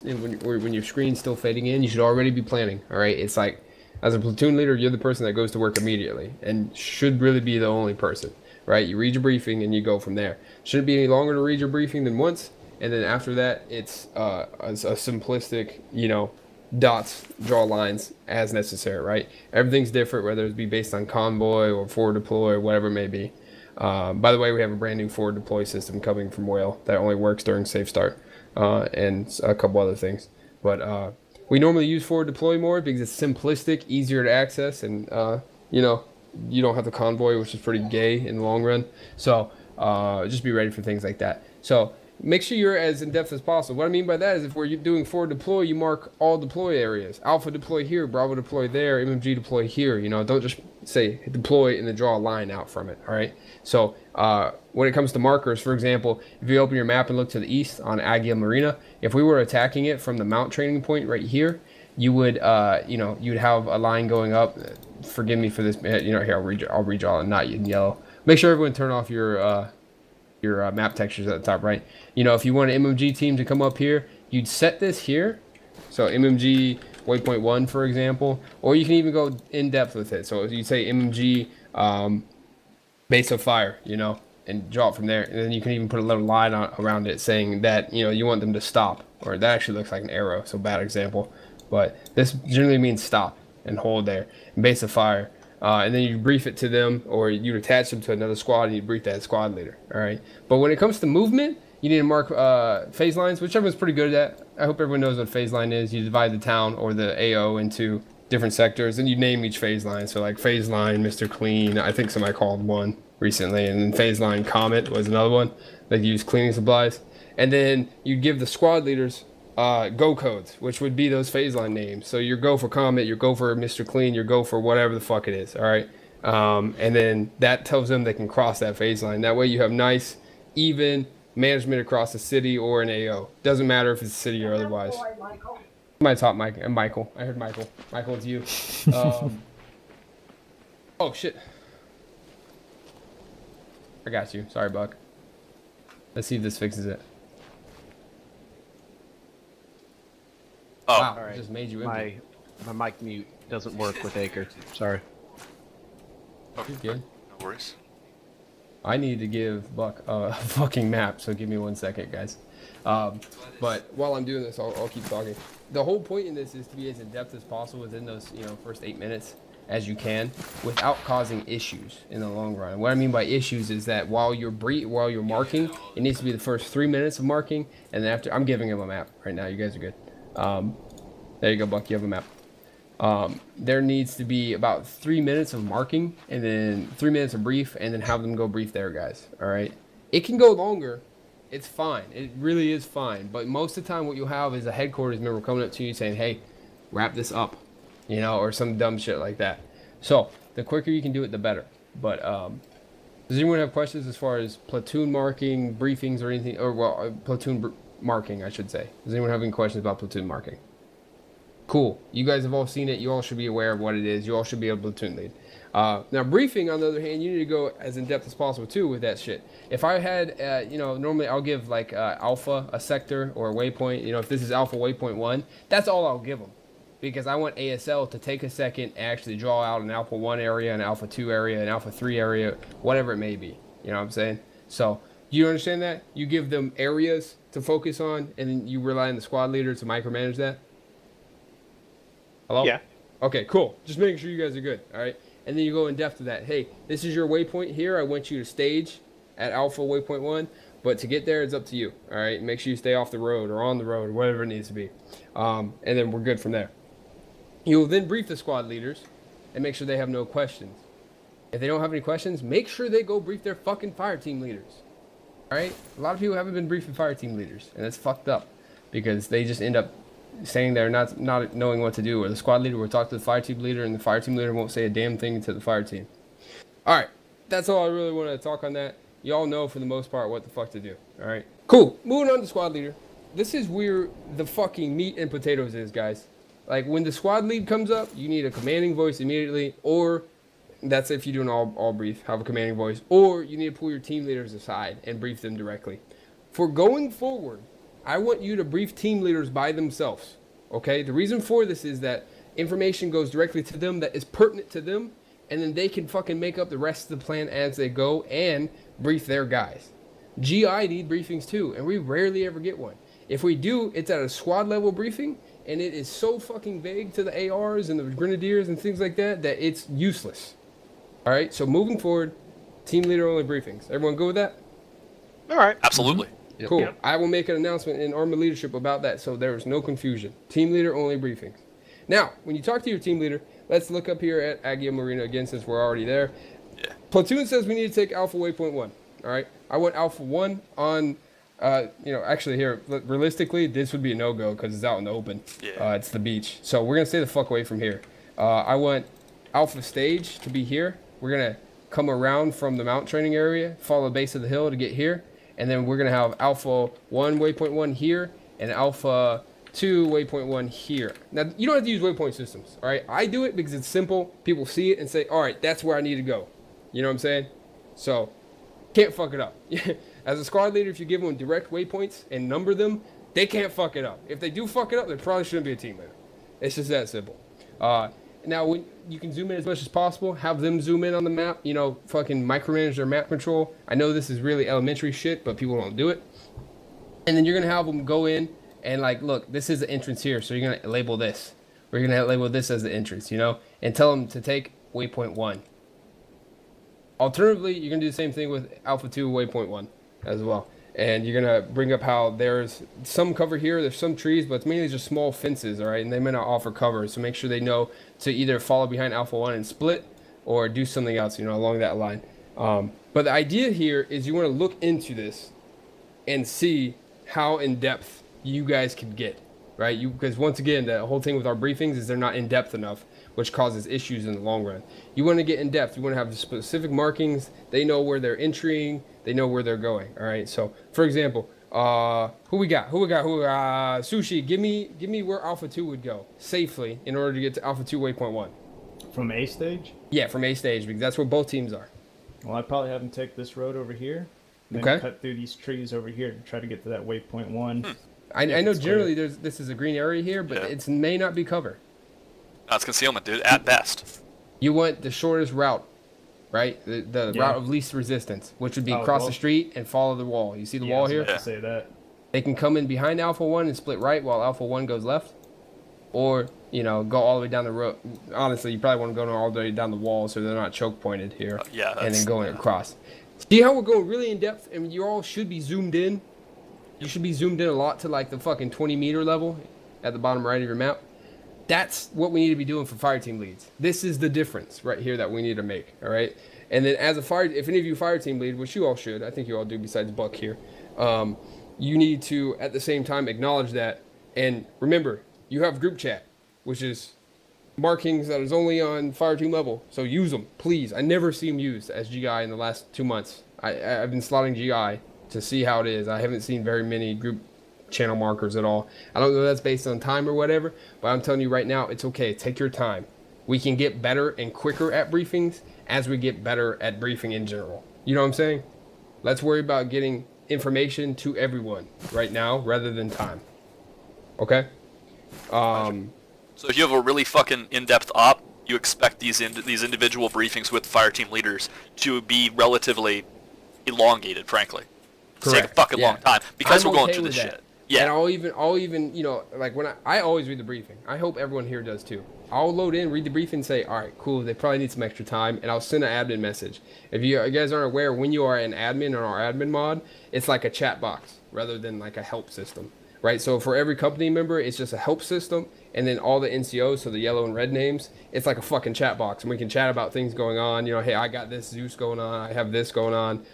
when your screen's still fading in, you should already be planning. All right, it's like as a platoon leader, you're the person that goes to work immediately and should really be the only person. Right, you read your briefing and you go from there. Shouldn't be any longer to read your briefing than once, and then after that, it's a simplistic, dots, draw lines as necessary. Right, everything's different, whether it be based on convoy or forward deploy or whatever it may be. By the way, we have a brand new forward deploy system coming from Whale that only works during safe start, and a couple other things. But we normally use forward deploy more because it's simplistic, easier to access, and you don't have the convoy, which is pretty gay in the long run. So just be ready for things like that. So make sure you're as in-depth as possible. What I mean by that is if we're doing forward deploy, you mark all deploy areas. Alpha deploy here, Bravo deploy there, MMG deploy here. Don't just say deploy and then draw a line out from it, all right? So when it comes to markers, for example, if you open your map and look to the east on Agia Marina, if we were attacking it from the mount training point right here, you would, you'd have a line going up. Forgive me for this. Here I'll read y'all and not in yellow. Make sure everyone turn off your map textures at the top right. If you want an MMG team to come up here, you'd set this here. So MMG waypoint 1, for example, or you can even go in depth with it. So you say MMG base of fire, and draw it from there. And then you can even put a little line around it saying that you want them to stop. Or that actually looks like an arrow, so bad example. But this generally means stop and hold there, and base of fire. And then you brief it to them, or you attach them to another squad and you brief that squad leader. All right. But when it comes to movement, you need to mark phase lines, which everyone's pretty good at. I hope everyone knows what phase line is. You divide the town or the AO into different sectors, and you name each phase line. So like phase line Mr. Clean, I think somebody called one recently, and then phase line Comet was another one. They use cleaning supplies, and then you give the squad leaders go codes, which would be those phase line names. So your go for Comet, your go for Mr. Clean, your go for whatever the fuck it is. All right. And then that tells them they can cross that phase line. That way you have nice, even management across the city or an AO. Doesn't matter if it's a city or otherwise. My top Mike and Michael. I heard Michael. Michael, it's you. Oh shit. I got you. Sorry, Buck. Let's see if this fixes it. Oh, wow, all right. Just made you empty. My mic mute doesn't work with Acre. Sorry. You're good. no worries. I need to give Buck a fucking map, so give me 1 second, guys. But while I'm doing this, I'll keep talking. The whole point in this is to be as in-depth as possible within those first 8 minutes as you can without causing issues in the long run. And what I mean by issues is that while you're marking, it needs to be the first 3 minutes of marking, and then after, I'm giving him a map right now. You guys are good. There you go, Buck. You have a map. There needs to be about 3 minutes of marking, and then 3 minutes of brief, and then have them go brief their guys. All right. It can go longer. It's fine. It really is fine. But most of the time, what you'll have is a headquarters member coming up to you saying, "Hey, wrap this up," or some dumb shit like that. So the quicker you can do it, the better. But does anyone have questions as far as platoon marking, briefings, or anything? Or platoon marking, I should say. Does anyone have any questions about platoon marking? Cool. You guys have all seen it. You all should be aware of what it is. You all should be a platoon lead. Now, briefing, on the other hand, you need to go as in-depth as possible, too, with that shit. If I had, normally I'll give, like, Alpha a sector or a waypoint. If this is Alpha waypoint 1, that's all I'll give them. Because I want ASL to take a second and actually draw out an Alpha 1 area, an Alpha 2 area, an Alpha 3 area, whatever it may be. You know what I'm saying? So, you understand that? You give them areas to focus on, and then you rely on the squad leader to micromanage that? Hello? Yeah. Okay, cool. Just making sure you guys are good, all right? And then you go in depth to that. Hey, this is your waypoint here. I want you to stage at Alpha waypoint 1, but to get there, it's up to you, all right? Make sure you stay off the road or on the road or whatever it needs to be. And then we're good from there. You will then brief the squad leaders and make sure they have no questions. If they don't have any questions, make sure they go brief their fucking Fireteam Leaders. All right? A lot of people haven't been briefing Fireteam Leaders, and it's fucked up because they just end up saying they're not knowing what to do, or the squad leader will talk to the Fireteam Leader, and the Fireteam Leader won't say a damn thing to the fire team. All right. That's all I really want to talk on that. Y'all know, for the most part, what the fuck to do. All right? Cool. Moving on to squad leader. This is where the fucking meat and potatoes is, guys. Like, when the squad lead comes up, you need a commanding voice immediately, or that's if you do an all brief, have a commanding voice, or you need to pull your team leaders aside and brief them directly. For going forward, I want you to brief team leaders by themselves. Okay? The reason for this is that information goes directly to them that is pertinent to them, and then they can fucking make up the rest of the plan as they go and brief their guys. GI need briefings too, and we rarely ever get one. If we do, it's at a squad level briefing, and it is so fucking vague to the ARs and the grenadiers and things like that that it's useless. All right, so moving forward, team leader only briefings. Everyone go with that? All right. Absolutely. Yep. Cool. Yep. I will make an announcement in Army Leadership about that, so there is no confusion. Team leader only briefings. Now, when you talk to your team leader, let's look up here at Agia Marina again since we're already there. Yeah. Platoon says we need to take Alpha Waypoint 1. All right. I want Alpha 1 on, actually here, realistically, this would be a no-go because it's out in the open. Yeah. It's the beach. So we're going to stay the fuck away from here. I want Alpha Stage to be here. We're going to come around from the mount training area, follow the base of the hill to get here. And then we're going to have Alpha 1 Waypoint 1 here and Alpha 2 Waypoint 1 here. Now, you don't have to use waypoint systems, all right? I do it because it's simple. People see it and say, all right, that's where I need to go. You know what I'm saying? So, can't fuck it up. As a squad leader, if you give them direct waypoints and number them, they can't fuck it up. If they do fuck it up, they probably shouldn't be a team leader. It's just that simple. Now, when you can zoom in as much as possible, have them zoom in on the map, fucking micromanage their map control. I know this is really elementary shit, but people don't do it. And then you're going to have them go in and like, look, this is the entrance here, so you're going to label this. We're going to label this as the entrance, and tell them to take waypoint 1. Alternatively, you're going to do the same thing with Alpha 2 Waypoint 1 as well. And you're going to bring up how there's some cover here, there's some trees, but it's mainly just small fences, all right? And they may not offer cover, so make sure they know to either follow behind Alpha 1 and split or do something else, along that line. But the idea here is you want to look into this and see how in-depth you guys can get, right? Because once again, the whole thing with our briefings is they're not in-depth enough, which causes issues in the long run. You want to get in depth. You want to have specific markings. They know where they're entering. They know where they're going. All right. So, for example, who we got? Sushi. Give me where Alpha 2 would go safely in order to get to Alpha 2 Waypoint 1. From A stage? Yeah, from A stage because that's where both teams are. Well, I'd probably have them take this road over here, and then cut through these trees over here to try to get to that Waypoint 1. I know generally this is a green area here, but it may not be cover. That's concealment, dude, at best. You want the shortest route, right? The route of least resistance, which would be cross the street and follow the wall. You see the wall here? Yeah. Say that. They can come in behind Alpha 1 and split right while Alpha 1 goes left. Or, go all the way down the road. Honestly, you probably want to go all the way down the wall so they're not choke pointed here. And then going across. See how we're going really in depth and you all should be zoomed in? You should be zoomed in a lot to like the fucking 20-meter level at the bottom right of your map. That's what we need to be doing for Fireteam leads. This is the difference right here that we need to make, all right? And then as if any of you Fireteam lead, which you all should, I think you all do besides Buck here, you need to, at the same time, acknowledge that. And remember, you have group chat, which is markings that is only on Fireteam level. So use them, please. I never see them used as GI in the last 2 months. I've been slotting GI to see how it is. I haven't seen very many group channel markers at all. I don't know if that's based on time or whatever, but I'm telling you right now, it's okay. Take your time. We can get better and quicker at briefings as we get better at briefing in general. You know what I'm saying? Let's worry about getting information to everyone right now rather than time. Okay? So if you have a really fucking in-depth op, you expect these individual briefings with Fireteam leaders to be relatively elongated, frankly. Correct. Take a fucking long time because we're going through this shit. Yeah. And I'll even, like when I always read the briefing. I hope everyone here does too. I'll load in, read the briefing, and say, all right, cool. They probably need some extra time, and I'll send an admin message. If you guys aren't aware, when you are an admin on our admin mod, it's like a chat box rather than like a help system, right? So for every company member, it's just a help system, and then all the NCOs, so the yellow and red names, it's like a fucking chat box, and we can chat about things going on. Hey, I got this Zeus going on. I have this going on.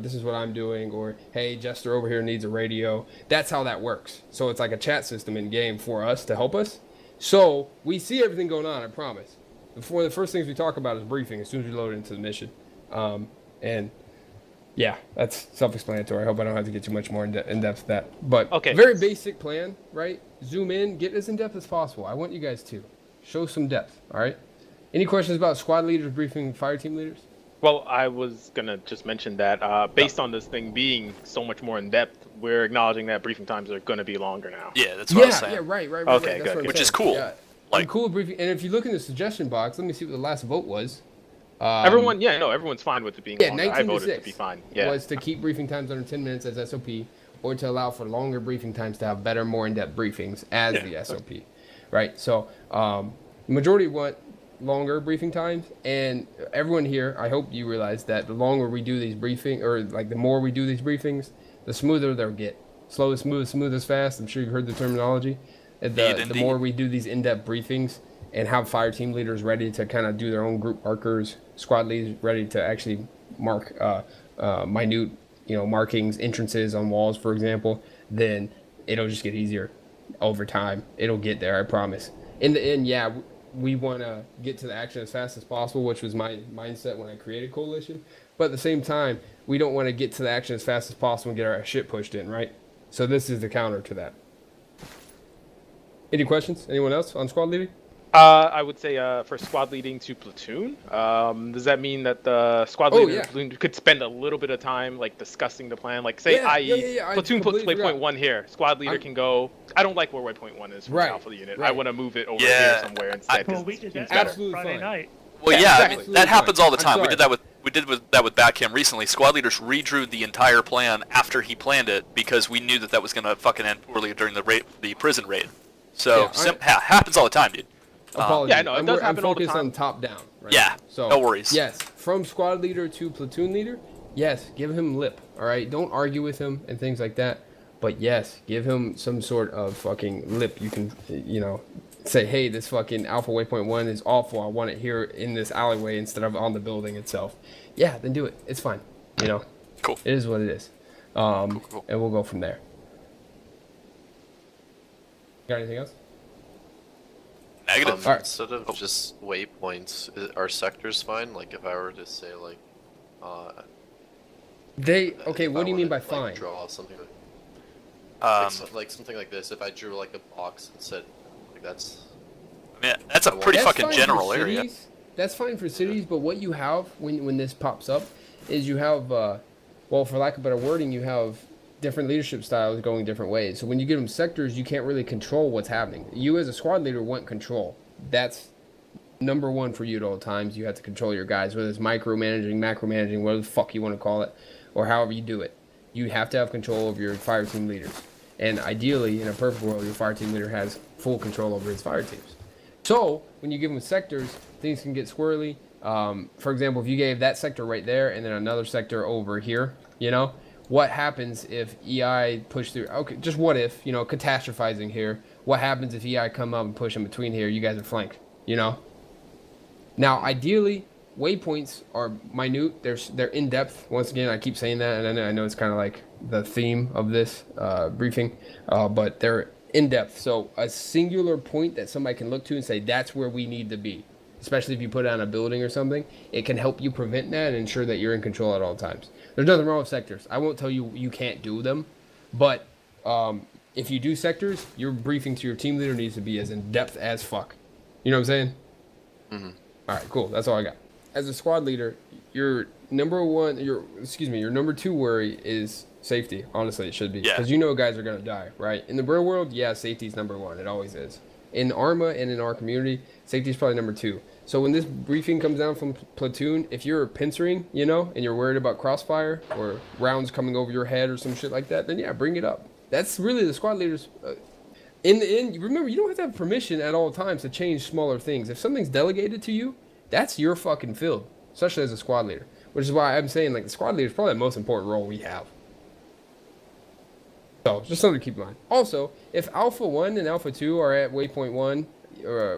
This is what I'm doing, or hey, Jester over here needs a radio. That's how that works. So it's like a chat system in game for us to help us. So we see everything going on, I promise. Before the first things we talk about is briefing as soon as we load into the mission. And yeah, that's self-explanatory. I hope I don't have to get too much more in depth with that. But very basic plan, right? Zoom in, get as in depth as possible. I want you guys to show some depth, all right? Any questions about squad leaders briefing Fireteam leaders? Well, I was gonna just mention that based on this thing being so much more in depth, we're acknowledging that briefing times are gonna be longer now. Yeah, that's what I was Yeah, saying. yeah, right. Okay, That's good, what I'm Which saying. is cool. Yeah. Like- I'm cool with briefing. And if you look in the suggestion box, let me see what the last vote was. Everyone's fine with it being Yeah, longer. 19 I voted to 6 to be fine. Yeah. was to keep briefing times under 10 minutes as SOP, or to allow for longer briefing times to have better, more in-depth briefings as the SOP, right? So the majority want longer briefing times, and everyone here, I hope you realize that the longer we do these the more we do these briefings, the smoother they'll get. Slow is smooth, smooth is fast. I'm sure you've heard the terminology. The more we do these in-depth briefings and have fire team leaders ready to kind of do their own group markers, squad leaders ready to actually mark minute, markings, entrances on walls, for example, then it'll just get easier over time. It'll get there, I promise. In the end, yeah, we want to get to the action as fast as possible, which was my mindset when I created Coalition. But at the same time, we don't want to get to the action as fast as possible and get our shit pushed in, right? So this is the counter to that. Any questions? Anyone else on squad leading? I would say for squad leading to platoon, does that mean that the squad leader to platoon could spend a little bit of time like discussing the plan? Like say, platoon puts waypoint 1 here, squad leader can go. I don't like where waypoint 1 is for Alpha unit. I want to move it over here somewhere instead. Well, we did that Absolutely Friday fine. night. Well, I mean, that happens all the time. We sorry. did that with Batcam recently. Squad leaders redrew the entire plan after he planned it because we knew that was going to fucking end poorly during the prison raid. So happens all the time, dude. Apologies. Yeah, no, it does happen all the time. I'm focused on top down. Right Yeah, now. So no worries. Yes, from squad leader to platoon leader, yes, give him lip. All right, don't argue with him and things like that. But yes, give him some sort of fucking lip. You can, say, hey, this fucking Alpha Waypoint 1 is awful. I want it here in this alleyway instead of on the building itself. Yeah, then do it. It's fine. Cool. It is what it is. Cool. And we'll go from there. Got anything else? Negative. Alright. Instead of just waypoints, are sectors fine? Like if I were to say like, What if do I you mean wanted by to, fine? like, draw something like something like this. If I drew like a box and said, like that's. I mean, that's a pretty That's fucking fine general for area. cities. That's fine for cities, but what you have when this pops up is you have, well, for lack of better wording, you have different leadership styles going different ways. So when you give them sectors, you can't really control what's happening. You as a squad leader want control. That's number one for you at all times. You have to control your guys, whether it's micromanaging, macromanaging, whatever the fuck you want to call it, or however you do it. You have to have control of your fire team leaders. And ideally, in a perfect world, your fire team leader has full control over his fire teams. So when you give them sectors, things can get squirrely. For example, if you gave that sector right there and then another sector over here, what happens if EI push through? Okay, just what if, catastrophizing here. What happens if EI come up and push in between here? You guys are flanked, Now, ideally, waypoints are minute. They're in depth. Once again, I keep saying that, and I know it's kind of like the theme of this briefing, but they're in depth. So a singular point that somebody can look to and say, that's where we need to be. Especially if you put it on a building or something, it can help you prevent that and ensure that you're in control at all times. There's nothing wrong with sectors. I won't tell you you can't do them, but if you do sectors, your briefing to your team leader needs to be as in depth as fuck. You know what I'm saying? Mm-hmm. All right, cool. That's all I got. As a squad leader, your number two worry is safety. Honestly, it should be, because guys are gonna die, right? In the real world, safety is number one. It always is. In Arma and in our community, safety is probably number two. So when this briefing comes down from platoon, if you're pincering, and you're worried about crossfire or rounds coming over your head or some shit like that, then bring it up. That's really the squad leaders. In the end, remember, you don't have to have permission at all times to change smaller things. If something's delegated to you, that's your fucking field, especially as a squad leader. Which is why I'm saying, the squad leader is probably the most important role we have. So, just something to keep in mind. Also, if Alpha 1 and Alpha 2 are at Waypoint 1,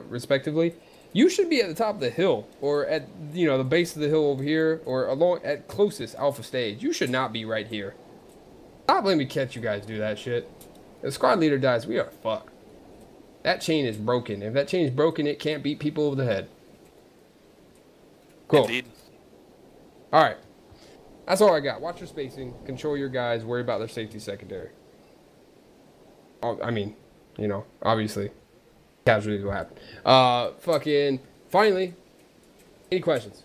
respectively, you should be at the top of the hill, or at, the base of the hill over here, or at closest Alpha stage. You should not be right here. Stop letting me catch you guys do that shit. If the squad leader dies, we are fucked. That chain is broken. If that chain is broken, it can't beat people over the head. Cool. Indeed. Alright. That's all I got. Watch your spacing. Control your guys. Worry about their safety secondary. Obviously, casualties will happen. Finally, any questions?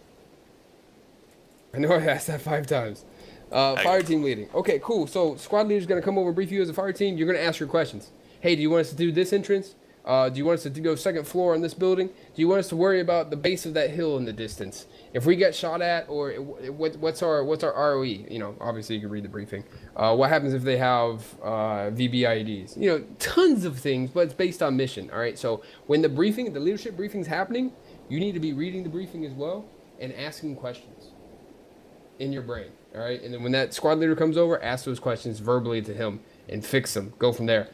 I know I asked that 5 times. Fire team leading. Okay, cool. So squad leader's gonna come over and brief you as a fire team. You're gonna ask your questions. Hey, do you want us to do this entrance? Do you want us to go second floor on this building? Do you want us to worry about the base of that hill in the distance? If we get shot at, or what's our ROE? You know, obviously you can read the briefing. What happens if they have VBIEDs? You know, tons of things, but it's based on mission. All right. So when the leadership briefing's happening, you need to be reading the briefing as well and asking questions in your brain. All right. And then when that squad leader comes over, ask those questions verbally to him and fix them. Go from there.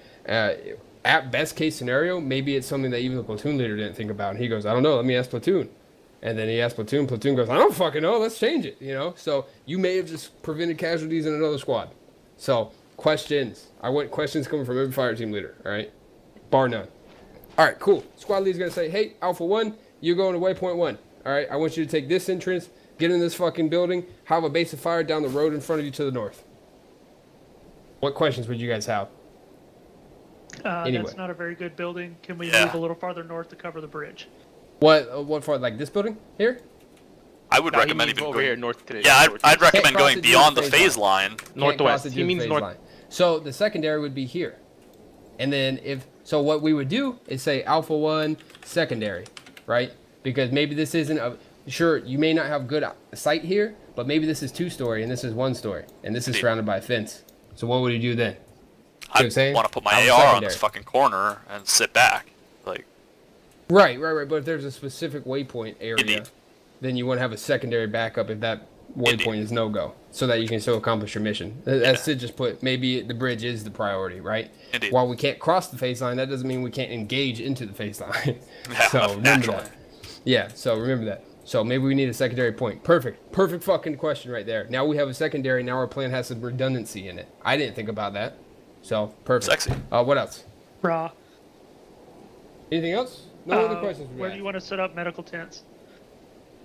At best case scenario, maybe it's something that even the platoon leader didn't think about. And he goes, I don't know, let me ask platoon. And then he asks platoon. Platoon goes, I don't fucking know, let's change it, you know? So you may have just prevented casualties in another squad. So questions. I want questions coming from every fire team leader, all right? Bar none. All right, cool. Squad leader's going to say, hey, Alpha 1, you're going to waypoint 1. All right, I want you to take this entrance, get in this fucking building, have a base of fire down the road in front of you to the north. What questions would you guys have? Anyway. That's not a very good building. Can we move a little farther north to cover the bridge? What for? Like this building here? I would recommend even over going here north to. Yeah, I'd recommend Can't going cross beyond the the phase line. Northwest. He means north. Line. So the secondary would be here, and then what we would do is say Alpha 1 secondary, right? Because maybe this isn't sure you may not have good sight here, but maybe this is 2-story and this is 1-story, and this is surrounded by a fence. So what would you do then? I want to put my AR on this fucking corner and sit back, like. Right. But if there's a specific waypoint area, Indeed. then you want to have a secondary backup if that waypoint is no-go, so that you can still accomplish your mission. As Sid just put, maybe the bridge is the priority, right? Indeed. While we can't cross the phase line, that doesn't mean we can't engage into the phase line. Yeah, So remember naturally. that. Yeah, so remember that. So maybe we need a secondary point. Perfect fucking question right there. Now we have a secondary, now our plan has some redundancy in it. I didn't think about that. So, perfect. Sexy. What else? Raw. Anything else? No other questions. Where do you want to set up medical tents?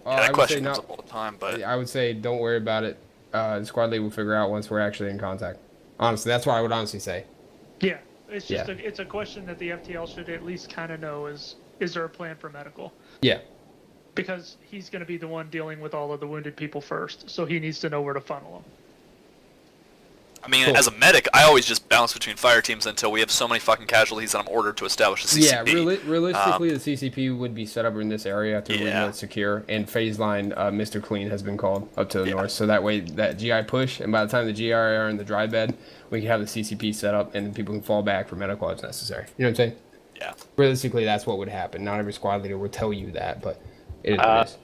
Yeah, I that would question say comes not. up all the time, but I would say don't worry about it. The squad lead will figure out once we're actually in contact. Honestly, that's what I would honestly say. Yeah, it's just it's a question that the FTL should at least kind of know is there a plan for medical? Yeah. Because he's going to be the one dealing with all of the wounded people first, so he needs to know where to funnel them. I mean, Cool. as a medic, I always just bounce between fire teams until we have so many fucking casualties that I'm ordered to establish a CCP. Yeah, realistically, the CCP would be set up in this area to really know it's secure. And phase line, Mr. Clean has been called up to the north. So that way, that GI push, and by the time the GI are in the dry bed, we can have the CCP set up, and then people can fall back for medical as necessary. You know what I'm saying? Yeah. Realistically, that's what would happen. Not every squad leader will tell you that, but it is what it is.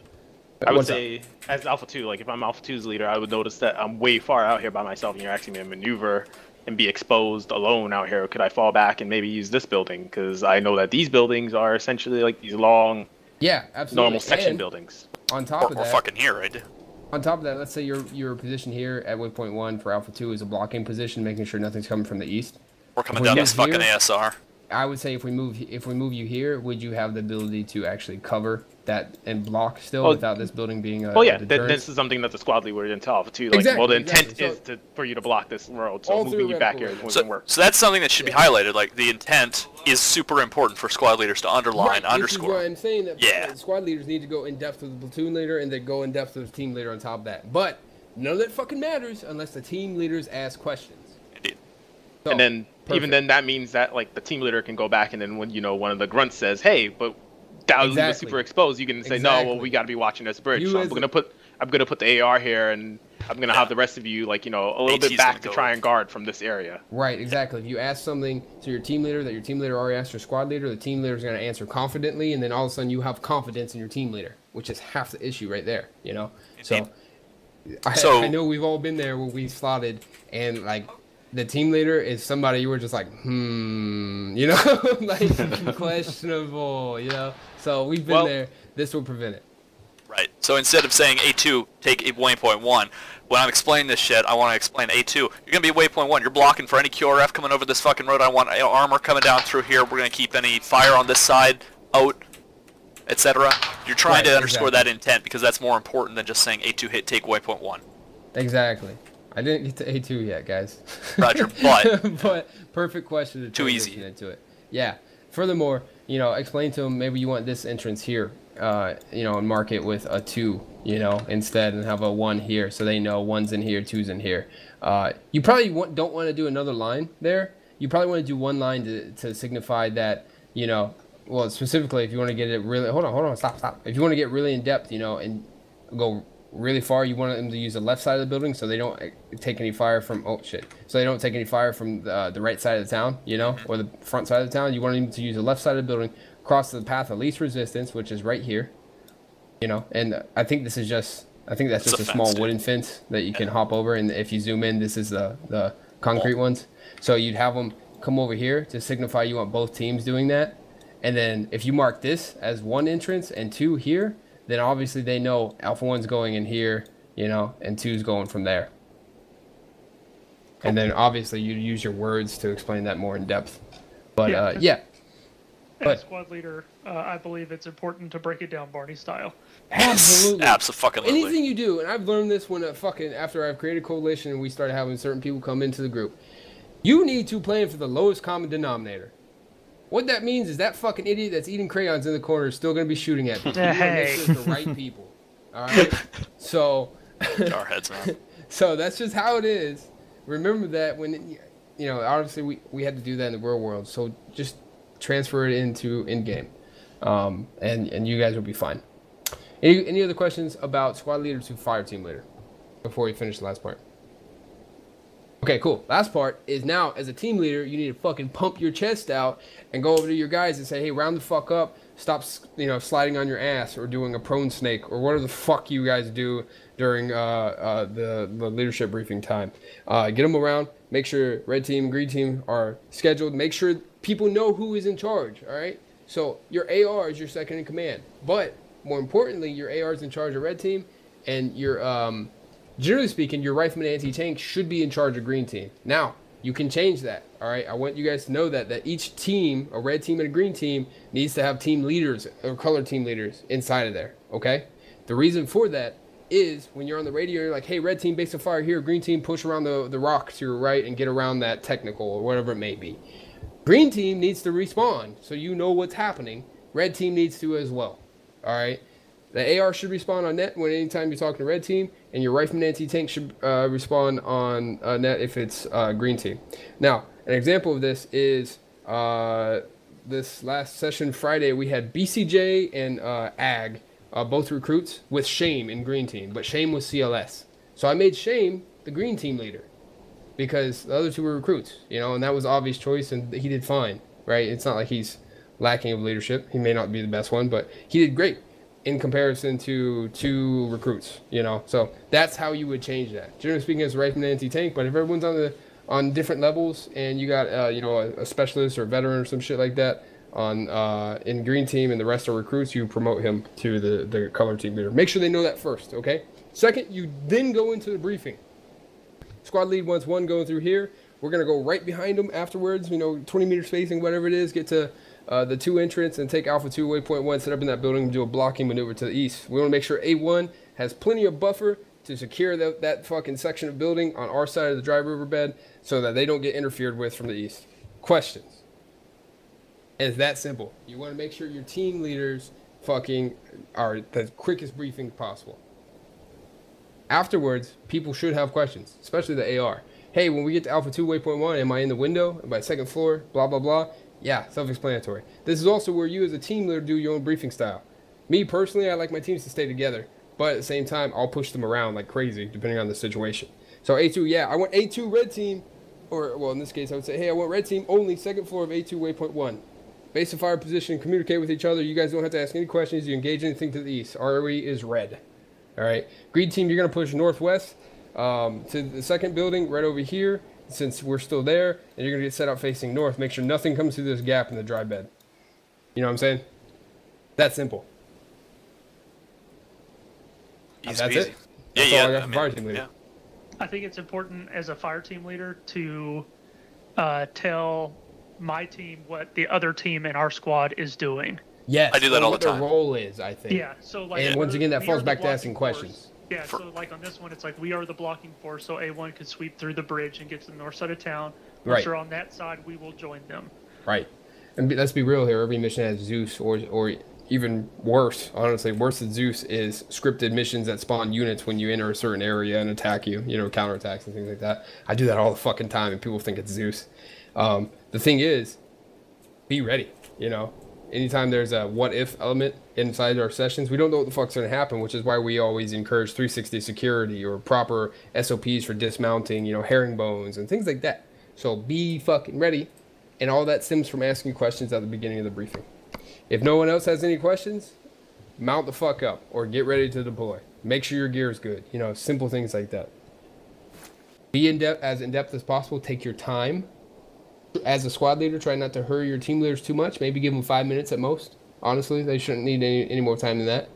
I would What's say, as Alpha 2, like if I'm Alpha 2's leader, I would notice that I'm way far out here by myself and you're asking me to maneuver and be exposed alone out here. Could I fall back and maybe use this building? Because I know that these buildings are essentially like these long, absolutely. normal section And buildings. On top of Or that, fucking here, right? on top of that, let's say your position here at waypoint 1 for Alpha 2 is a blocking position, making sure nothing's coming from the east. We're coming If we down get this fucking here- ASR. I would say if we move you here, would you have the ability to actually cover that and block still without this building being a deterrent? This is something that the squad leader would tell Alpha 2. Like, the intent is for you to block this road, so moving you back here wouldn't work. So that's something that should be highlighted. Like, the intent is super important for squad leaders to underline, underscore. This is why I'm saying that squad leaders need to go in depth with the platoon leader and then go in depth with the team leader on top of that. But none of that fucking matters unless the team leaders ask questions. Indeed. So, and then even then that means that like the team leader can go back and then when one of the grunts says, "Hey, but that was super exposed," you can say, "No, well we got to be watching this bridge." So I'm gonna put the AR here and I'm gonna have the rest of you a little bit back to try and guard from this area. Right, exactly. If you ask something to your team leader that your team leader already asked your squad leader, the team leader is gonna answer confidently, and then all of a sudden you have confidence in your team leader, which is half the issue right there. So I know we've all been there where we slotted and like. The team leader is somebody you were just like, like questionable, So we've been there. This will prevent it. Right. So instead of saying A2, take waypoint 1, when I'm explaining this shit, I want to explain A2. You're going to be waypoint 1. You're blocking for any QRF coming over this fucking road. I want armor coming down through here. We're going to keep any fire on this side out, etc. You're trying to underscore that intent because that's more important than just saying A2 take waypoint 1. Exactly. I didn't get to A2 yet, guys. Roger, but but perfect question to too easy into it. Yeah. Furthermore, explain to them maybe you want this entrance here and mark it with a 2, instead, and have a 1 here, so they know 1's in here, 2's in here. You probably don't want to do another line there. You probably want to do one line to signify that, well, specifically if you want to get it really, hold on, stop. If you want to get really in depth, and go really far, you want them to use the left side of the building so they don't take any fire from, so they don't take any fire from the right side of the town, or the front side of the town. You want them to use the left side of the building, cross the path of least resistance, which is right here, and I think that's just a small wooden fence that you can hop over, and if you zoom in, this is the concrete ones. So you'd have them come over here to signify you want both teams doing that. And then if you mark this as 1 entrance and 2 here, then obviously they know Alpha 1's going in here, and 2's going from there. And then obviously you use your words to explain that more in depth. But As squad leader, I believe it's important to break it down Barney style. Absolutely. Absolutely. Anything you do, and I've learned this when after I've created a coalition and we started having certain people come into the group, you need to plan for the lowest common denominator. What that means is that fucking idiot that's eating crayons in the corner is still going to be shooting at people. You want to make sure it's the right people. All right? So, our heads, man. So that's just how it is. Remember that when, obviously we had to do that in the real world. So just transfer it into in-game. And you guys will be fine. Any other questions about squad leader to fire team leader before we finish the last part? Okay, cool. Last part is now, as a team leader, you need to fucking pump your chest out and go over to your guys and say, hey, round the fuck up. Stop, sliding on your ass or doing a prone snake or whatever the fuck you guys do during the leadership briefing time. Get them around. Make sure red team and green team are scheduled. Make sure people know who is in charge, all right? So your AR is your second in command. But more importantly, your AR is in charge of red team, and your generally speaking, your rifleman anti-tank should be in charge of green team. Now, you can change that, all right? I want you guys to know that each team, a red team and a green team, needs to have team leaders or color team leaders inside of there, okay? The reason for that is when you're on the radio, you're like, hey, red team, base of fire here, green team, push around the rock to your right and get around that technical or whatever it may be. Green team needs to respawn so you know what's happening. Red team needs to as well, all right? The AR should respawn on net when anytime you're talking to red team, and your rifleman anti-tank should respawn on net if it's green team. Now, an example of this is this last session Friday, we had BCJ and AG, both recruits, with Shame in green team, but Shame was CLS. So I made Shame the green team leader because the other two were recruits, and that was an obvious choice, and he did fine, right? It's not like he's lacking of leadership. He may not be the best one, but he did great in comparison to 2 recruits, So that's how you would change that. Generally speaking, it's rifleman anti-tank, but if everyone's on different levels and you got a specialist or a veteran or some shit like that on in green team and the rest are recruits, you promote him to the color team leader. Make sure they know that first, okay? Second, you then go into the briefing. Squad lead wants 1 going through here. We're going to go right behind them afterwards, 20 meter spacing, whatever it is, get to the 2 entrance and take Alpha 2 waypoint 1, set up in that building and do a blocking maneuver to the east. We want to make sure A1 has plenty of buffer to secure that fucking section of building on our side of the dry riverbed so that they don't get interfered with from the east. Questions? And it's that simple. You want to make sure your team leaders fucking are the quickest briefing possible. Afterwards, people should have questions, especially the AR. Hey, when we get to Alpha 2 waypoint 1, am I in the window? Am I second floor? Blah, blah, blah. Yeah, self-explanatory. This is also where you as a team leader do your own briefing style. Me, personally, I like my teams to stay together. But at the same time, I'll push them around like crazy, depending on the situation. So A2, yeah, I want A2 red team. Or, well, in this case, I would say, hey, I want red team only second floor of A2 waypoint 1. Base of fire position, communicate with each other. You guys don't have to ask any questions. You engage anything to the east. ROE is red. All right. Green team, you're going to push northwest to the second building right over here. Since we're still there, and you're going to get set up facing north, make sure nothing comes through this gap in the dry bed. You know what I'm saying? That simple. Easy That's peasy. it. That's all I got for fire team leader. I think it's important as a fire team leader to tell my team what the other team in our squad is doing. Yes. I do that all the time. What their role is, I think. Yeah. So like, and once again, that falls back to asking questions. Yeah, so like on this one, it's like we are the blocking force, so A1 could sweep through the bridge and get to the north side of town. Once they're on that side, we will join them. Right. And let's be real here. Every mission has Zeus or even worse, honestly, worse than Zeus is scripted missions that spawn units when you enter a certain area and attack you, counterattacks and things like that. I do that all the fucking time and people think it's Zeus. The thing is, be ready, Anytime there's a what if element inside our sessions, we don't know what the fuck's going to happen, which is why we always encourage 360 security or proper SOPs for dismounting, herringbones and things like that. So be fucking ready. And all that stems from asking questions at the beginning of the briefing. If no one else has any questions, mount the fuck up or get ready to deploy. Make sure your gear is good. Simple things like that. Be as in-depth as possible. Take your time. As a squad leader, try not to hurry your team leaders too much. Maybe give them 5 minutes at most. Honestly, they shouldn't need any more time than that.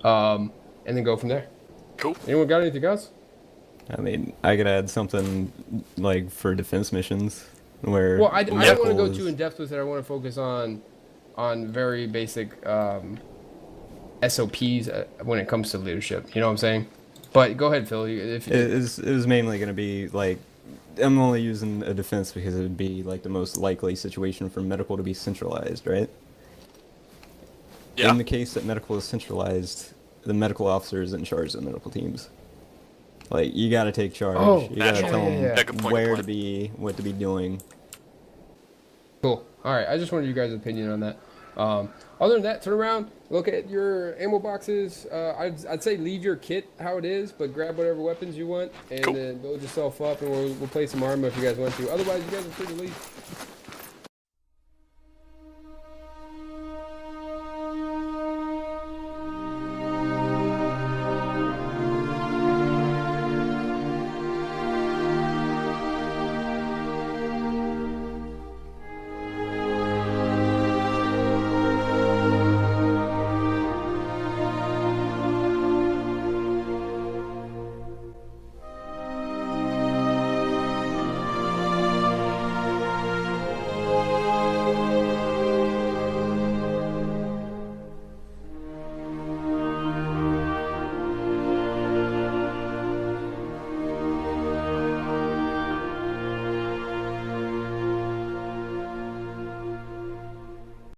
And then go from there. Cool. Anyone got anything else? I mean, I could add something like for defense missions where. Well, I don't want to go too in depth with it. I want to focus on very basic SOPs when it comes to leadership. You know what I'm saying? But go ahead, Phil. It was mainly going to be like. I'm only using a defense because it would be like the most likely situation for medical to be centralized, right? Yeah. In the case that medical is centralized, the medical officer is in charge of the medical teams. Like, you gotta take charge. You gotta tell them where to be, what to be doing. Cool. All right. I just wanted you guys' opinion on that. Other than that, turn around, look at your ammo boxes. I'd say leave your kit how it is, but grab whatever weapons you want, and then build yourself up, and we'll play some armor if you guys want to. Otherwise, you guys are free to leave.